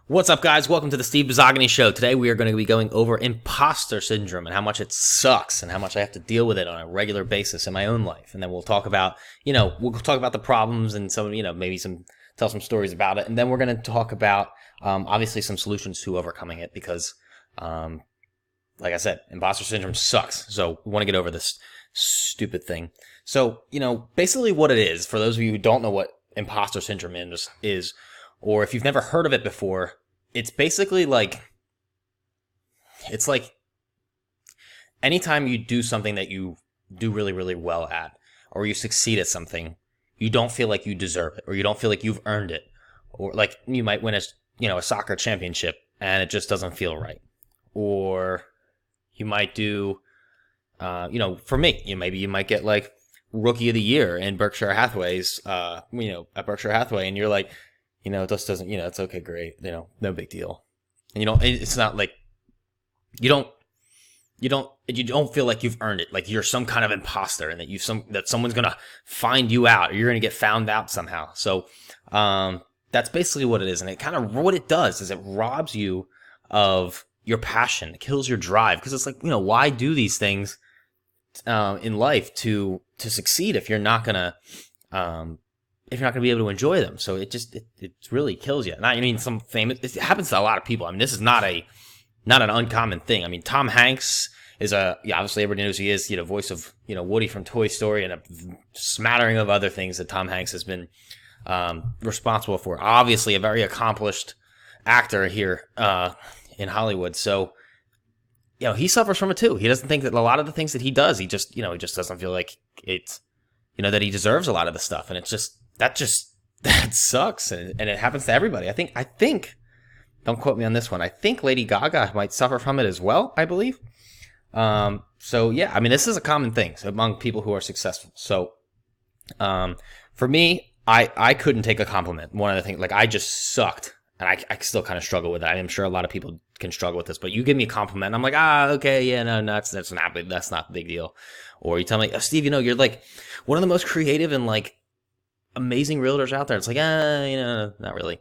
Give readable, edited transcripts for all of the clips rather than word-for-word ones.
What's up, guys? Welcome to the Steve Bizzogany Show. Today we are going to be going over imposter syndrome and how much it sucks and how much I have to deal with it on a regular basis in my own life. And then we'll talk about, the problems and some, maybe tell some stories about it. And then we're going to talk about, obviously, some solutions to overcoming it because, like I said, imposter syndrome sucks. So we want to get over this stupid thing. So, basically what it is, for those of you who don't know what imposter syndrome is, or if you've never heard of it before, it's basically it's like anytime you do something that you do really, really well at, or you succeed at something, you don't feel like you deserve it, or you don't feel like you've earned it, or like you might win a soccer championship and it just doesn't feel right. Or you might do, for me, maybe you might get like Rookie of the Year in Berkshire Hathaway's, at Berkshire Hathaway, and you're like, it just doesn't, it's okay, great, no big deal. And it's not like, you don't feel like you've earned it, like you're some kind of imposter and that someone's going to find you out, or you're going to get found out somehow. So, that's basically what it is. And it kind of, what it does is it robs you of your passion. It kills your drive. Because it's like, why do these things, in life to succeed if you're not going to, be able to enjoy them? So it really kills you. And I mean, it happens to a lot of people. I mean, this is not an uncommon thing. I mean, Tom Hanks is obviously everybody knows he is, voice of, Woody from Toy Story, and a smattering of other things that Tom Hanks has been, responsible for. Obviously a very accomplished actor here, in Hollywood. So, he suffers from it too. He doesn't think that a lot of the things that he does, he just doesn't feel like it's, that he deserves a lot of the stuff. And that sucks. And it happens to everybody. I think, don't quote me on this one, I think Lady Gaga might suffer from it as well, I believe. So yeah, I mean, this is a common thing among people who are successful. So, for me, I couldn't take a compliment. One of the things, like, I just sucked. And I still kind of struggle with it. I'm sure a lot of people can struggle with this, but you give me a compliment, I'm like, okay, yeah, no, that's not the big deal. Or you tell me, oh, Steve, you're like one of the most creative and like amazing realtors out there. It's like, not really.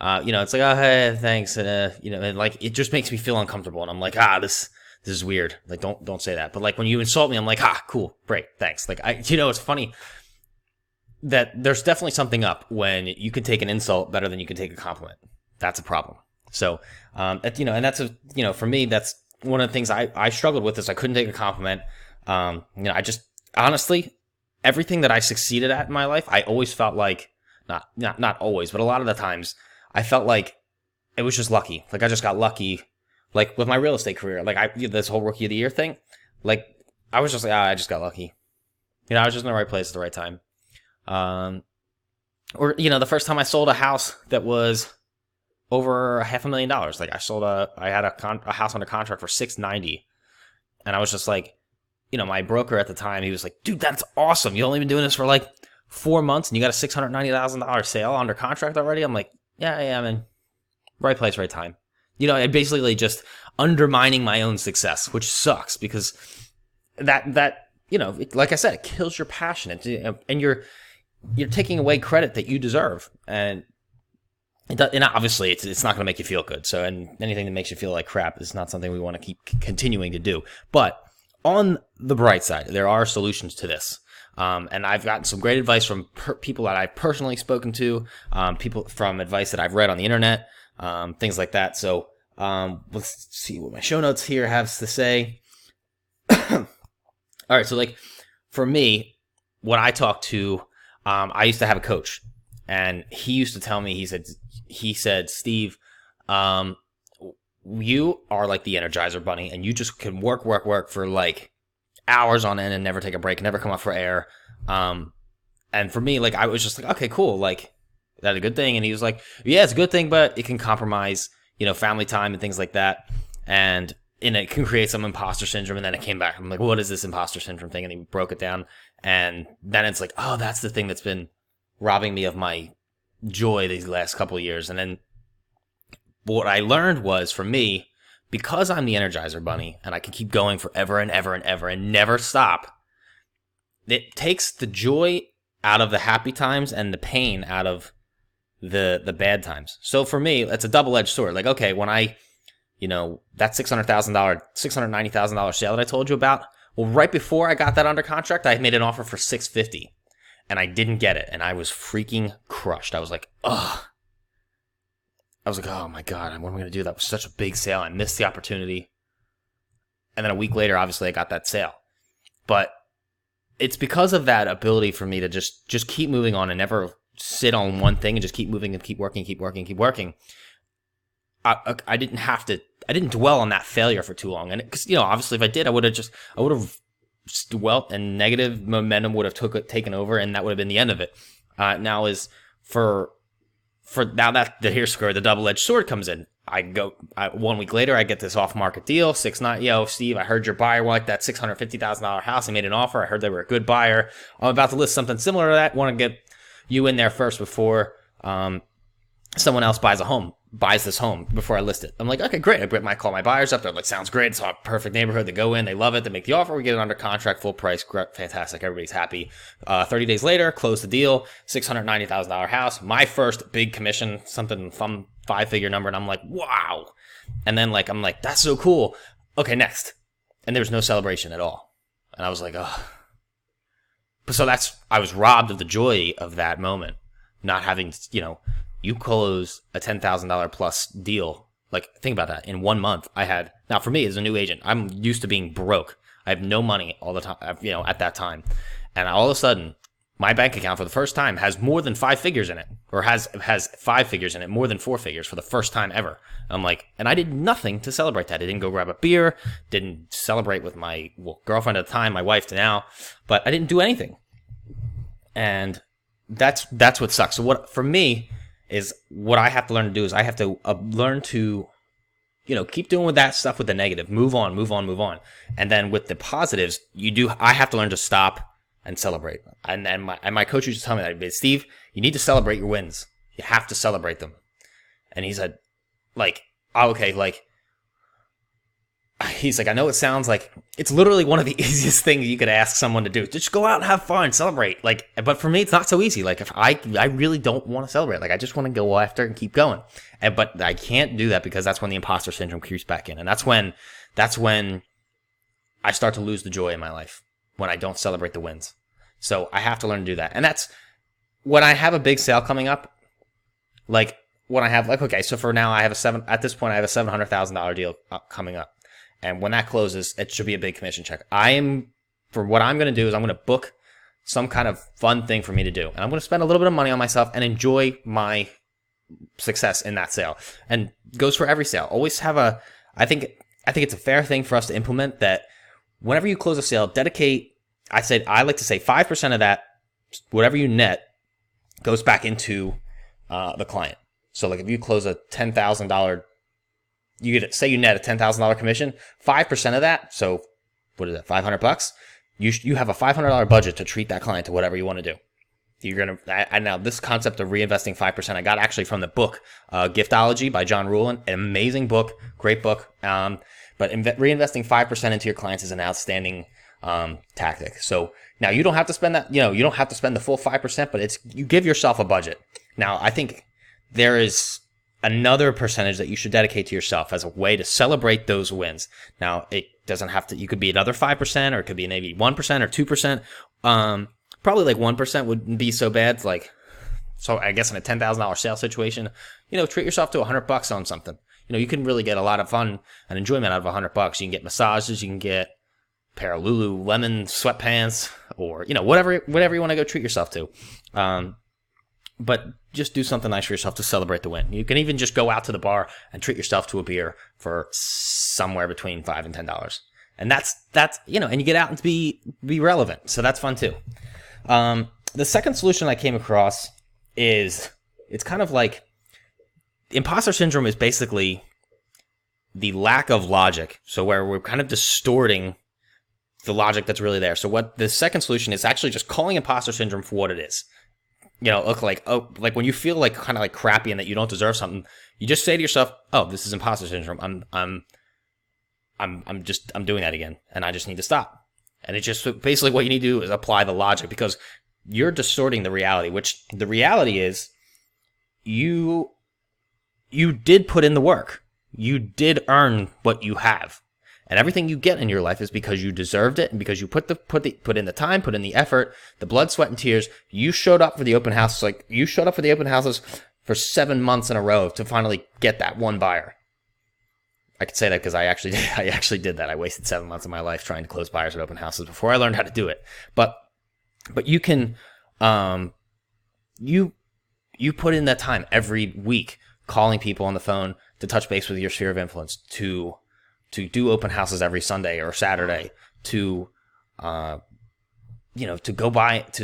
It's like, oh, hey, thanks, and like it just makes me feel uncomfortable, and I'm like, this is weird. Like, don't say that. But like when you insult me, I'm like, cool, great, thanks. Like it's funny that there's definitely something up when you can take an insult better than you can take a compliment. That's a problem. So, and that's for me, that's one of the things I struggled with, is I couldn't take a compliment. I just, honestly, everything that I succeeded at in my life, I always felt like, not always, but a lot of the times, I felt like it was just lucky. Like, I just got lucky. Like, with my real estate career, like, this whole Rookie of the Year thing, like, I was just like, I just got lucky. I was just in the right place at the right time. Or, the first time I sold a house that was over $500,000, like I had a house under contract for $690, and I was just like, my broker at the time, he was like, dude, that's awesome. You've only been doing this for like 4 months and you got a $690,000 sale under contract already. I'm like, yeah, I'm in right place, right time. I basically just undermining my own success, which sucks because that, like I said, it kills your passion, and you're taking away credit that you deserve, and obviously it's not going to make you feel good. So, and anything that makes you feel like crap is not something we want to keep continuing to do. But on the bright side, there are solutions to this. And I've gotten some great advice from people that I've personally spoken to, people from advice that I've read on the internet, things like that. So, let's see what my show notes here has to say. All right. So like for me, when I talk to, I used to have a coach, and he used to tell me, he said, Steve, you are like the Energizer Bunny, and you just can work for like hours on end and never take a break, never come up for air. And for me, like, I was just like, okay, cool. Like, is that a good thing? And he was like, yeah, it's a good thing, but it can compromise, family time and things like that. And it can create some imposter syndrome. And then it came back. I'm like, what is this imposter syndrome thing? And he broke it down. And then it's like, oh, that's the thing that's been robbing me of my joy these last couple of years. And then what I learned was, for me, because I'm the Energizer Bunny and I can keep going forever and ever and ever and never stop, it takes the joy out of the happy times and the pain out of the bad times. So for me, it's a double-edged sword. Like, okay, when that $690,000 sale that I told you about, well, right before I got that under contract, I made an offer for $650, and I didn't get it, and I was freaking crushed. I was like, ugh. I was like, oh my God, what am I going to do? That was such a big sale. I missed the opportunity. And then a week later, obviously, I got that sale. But it's because of that ability for me to just keep moving on and never sit on one thing and just keep moving and keep working. I didn't dwell on that failure for too long. And because, obviously if I did, I would have dwelt and negative momentum would have taken over, and that would have been the end of it. Now is for now that here's where the double-edged sword comes in. 1 week later, I get this off-market deal, 6.9. Yo, Steve, I heard your buyer wanted that $650,000 house. I made an offer. I heard they were a good buyer. I'm about to list something similar to that. Want to get you in there first before someone else buys this home before I list it. I'm like, okay, great. I call my buyers up. They're like, sounds great. It's a perfect neighborhood. They go in, they love it. They make the offer. We get it under contract, full price. Great, fantastic. Everybody's happy. 30 days later, close the deal. $690,000 house. My first big commission, something from 5-figure number. And I'm like, wow. And then I'm like, that's so cool. Okay, next. And there was no celebration at all. And I was like, oh. So I was robbed of the joy of that moment. Not having, you close a $10,000 plus deal. Like, think about that. In 1 month, now for me as a new agent, I'm used to being broke. I have no money all the time, at that time. And all of a sudden, my bank account for the first time has more than 5 figures in it, or has 5 figures in it, more than 4 figures for the first time ever. I'm like, and I did nothing to celebrate that. I didn't go grab a beer, didn't celebrate with my girlfriend at the time, my wife now, but I didn't do anything. And that's what sucks. So what for me is what I have to learn to do is I have to learn to, keep doing with that stuff with the negative, move on. And then with the positives, I have to learn to stop and celebrate. And my coach used to tell me that, Steve, you need to celebrate your wins. You have to celebrate them. And he said, he's like, I know it sounds like it's literally one of the easiest things you could ask someone to do. Just go out and have fun, celebrate. But for me, it's not so easy. If I really don't want to celebrate. I just want to go after and keep going. But I can't do that because that's when the imposter syndrome creeps back in. And that's when I start to lose the joy in my life, when I don't celebrate the wins. So I have to learn to do that. And that's when I have a big sale coming up, when I have okay, so for now at this point I have a $700,000 deal coming up. And when that closes, it should be a big commission check. For what I'm going to do is I'm going to book some kind of fun thing for me to do. And I'm going to spend a little bit of money on myself and enjoy my success in that sale. And goes for every sale. Always have I think it's a fair thing for us to implement that whenever you close a sale, dedicate, I like to say 5% of that, whatever you net, goes back into the client. So if you close a $10,000, you net a $10,000 commission, 5% of that. So what is that? $500. You have a $500 budget to treat that client to whatever you want to do. And now this concept of reinvesting 5%, I got actually from the book, Giftology by John Ruhlin, an amazing book, great book. But reinvesting 5% into your clients is an outstanding tactic. So now you don't have to spend that, you don't have to spend the full 5%, but you give yourself a budget. Now I think there is another percentage that you should dedicate to yourself as a way to celebrate those wins. Now, it doesn't have to, you could be another 5%, or it could be maybe 1% or 2%. Probably 1% wouldn't be so bad. So I guess in a $10,000 sale situation, treat yourself to $100 on something. You can really get a lot of fun and enjoyment out of $100. You can get massages, you can get a pair of Lululemon sweatpants, or, whatever you want to go treat yourself to. But just do something nice for yourself to celebrate the win. You can even just go out to the bar and treat yourself to a beer for somewhere between $5 and $10. And that's and you get out and be relevant. So that's fun too. The second solution I came across is, it's kind of like imposter syndrome is basically the lack of logic. So where we're kind of distorting the logic that's really there. So what the second solution is actually just calling imposter syndrome for what it is. Look when you feel kind of crappy and that you don't deserve something, you just say to yourself, "Oh, this is imposter syndrome. I'm doing that again, and I just need to stop." And it's just basically what you need to do is apply the logic, because you're distorting the reality, which the reality is you did put in the work. You did earn what you have. And everything you get in your life is because you deserved it and because you put in the time, put in the effort, the blood, sweat, and tears. You showed up for the open houses. Like, you showed up for the open houses for 7 months in a row to finally get that one buyer. I could say that because I actually did that. I wasted 7 months of my life trying to close buyers at open houses before I learned how to do it. But you can, you put in that time every week, calling people on the phone to touch base with your sphere of influence, to do open houses every Sunday or Saturday, to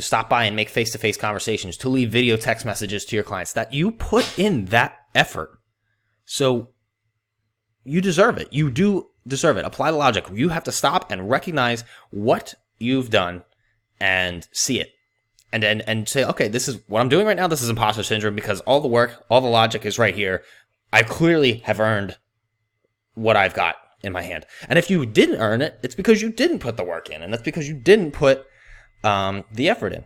stop by and make face-to-face conversations, to leave video text messages to your clients. That you put in that effort. So you deserve it. You do deserve it. Apply the logic. You have to stop and recognize what you've done and see it. And say, okay, this is what I'm doing right now. This is imposter syndrome because all the work, all the logic is right here. I clearly have earned what I've got in my hand. And if you didn't earn it, it's because you didn't put the work in, and that's because you didn't put the effort in.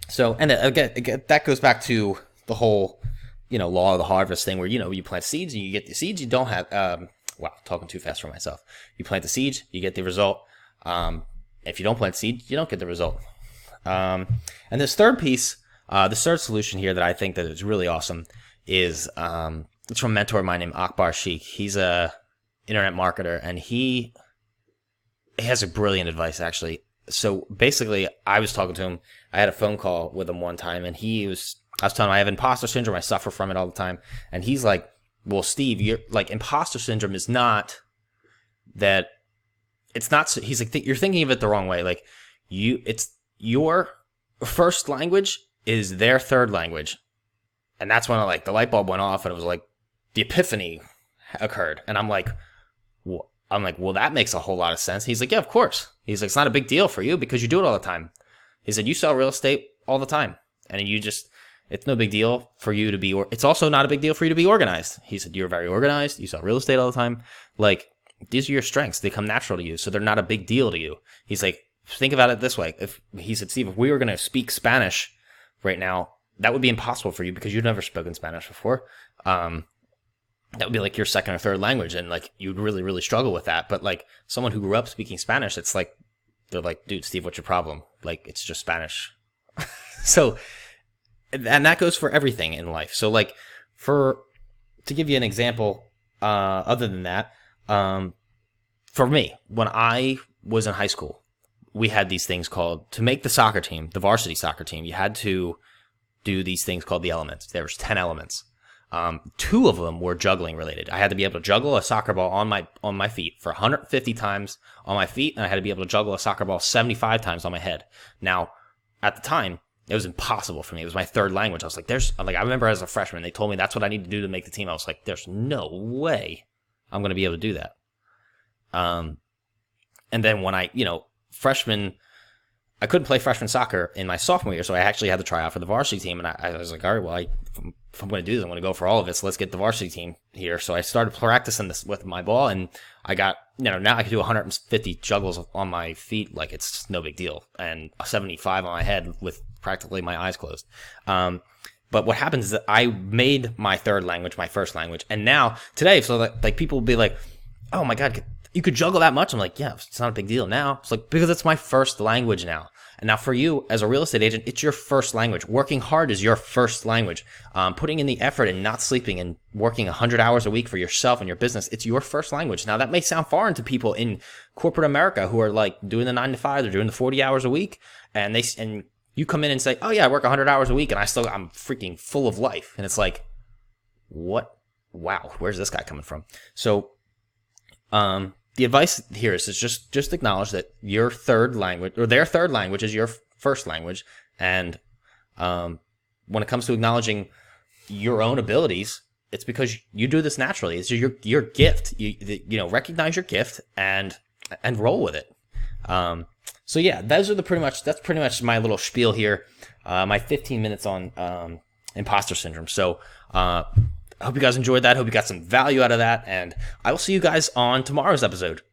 So, and again, that goes back to the whole, law of the harvest thing where, you plant seeds and you get the seeds. You don't have, talking too fast for myself. You plant the seeds, you get the result. If you don't plant seeds, you don't get the result. And this third piece, this third solution here that I think that is really awesome is, it's from a mentor of mine named Akbar Sheikh. He's a internet marketer, and he has a brilliant advice, actually. So basically, I was talking to him. I had a phone call with him one time, and I was telling him I have imposter syndrome. I suffer from it all the time. And he's like, well, Steve, you're like, imposter syndrome is not that. It's not. He's like, you're thinking of it the wrong way. Like, it's your first language is their third language. And that's when the light bulb went off, and it was like the epiphany occurred. And I'm like, well, that makes a whole lot of sense. He's like, yeah, of course. He's like, it's not a big deal for you because you do it all the time. He said, you sell real estate all the time. And it's no big deal for you to be, it's also not a big deal for you to be organized. He said, you're very organized. You sell real estate all the time. Like, these are your strengths. They come natural to you. So they're not a big deal to you. He's like, think about it this way. He said, Steve, if we were going to speak Spanish right now, that would be impossible for you because you've never spoken Spanish before. That would be like your second or third language, and like you'd really, really struggle with that. But like someone who grew up speaking Spanish, it's like they're like, dude, Steve, what's your problem? Like, it's just Spanish. So, and that goes for everything in life. So like to give you an example, other than that, for me, when I was in high school, we had these things called, to make the soccer team, the varsity soccer team, you had to do these things called the elements. There was 10 elements. 2 of them were juggling related. I had to be able to juggle a soccer ball on my feet for 150 times on my feet, and I had to be able to juggle a soccer ball 75 times on my head. Now, at the time, it was impossible for me. It was my third language. I was like, I remember as a freshman, they told me that's what I need to do to make the team. I was like, there's no way I'm going to be able to do that. And then when freshman, I couldn't play freshman soccer in my sophomore year, so I actually had to try out for the varsity team. And I was like, all right, well, if I'm going to do this, I'm going to go for all of it. So let's get the varsity team here. So I started practicing this with my ball, and I got, now I can do 150 juggles on my feet like it's no big deal, and 75 on my head with practically my eyes closed. But what happens is that I made my third language my first language, and now today, so that, like, people will be like, oh my God, you could juggle that much? I'm like, yeah, it's not a big deal now. It's like, because it's my first language now. And now for you as a real estate agent, it's your first language. Working hard is your first language. Putting in the effort and not sleeping and working 100 hours a week for yourself and your business, it's your first language. Now that may sound foreign to people in corporate America who are like doing the 9 to 5, they're doing the 40 hours a week, and you come in and say, oh yeah, I work 100 hours a week and I'm freaking full of life. And it's like, what? Wow, where's this guy coming from? So, the advice here is just acknowledge that your third language, or their third language, is your first language. And when it comes to acknowledging your own abilities, it's because you do this naturally. It's your gift. You recognize your gift and roll with it. So yeah, that's pretty much my little spiel here. My 15 minutes on imposter syndrome. So I hope you guys enjoyed that. Hope you got some value out of that. And I will see you guys on tomorrow's episode.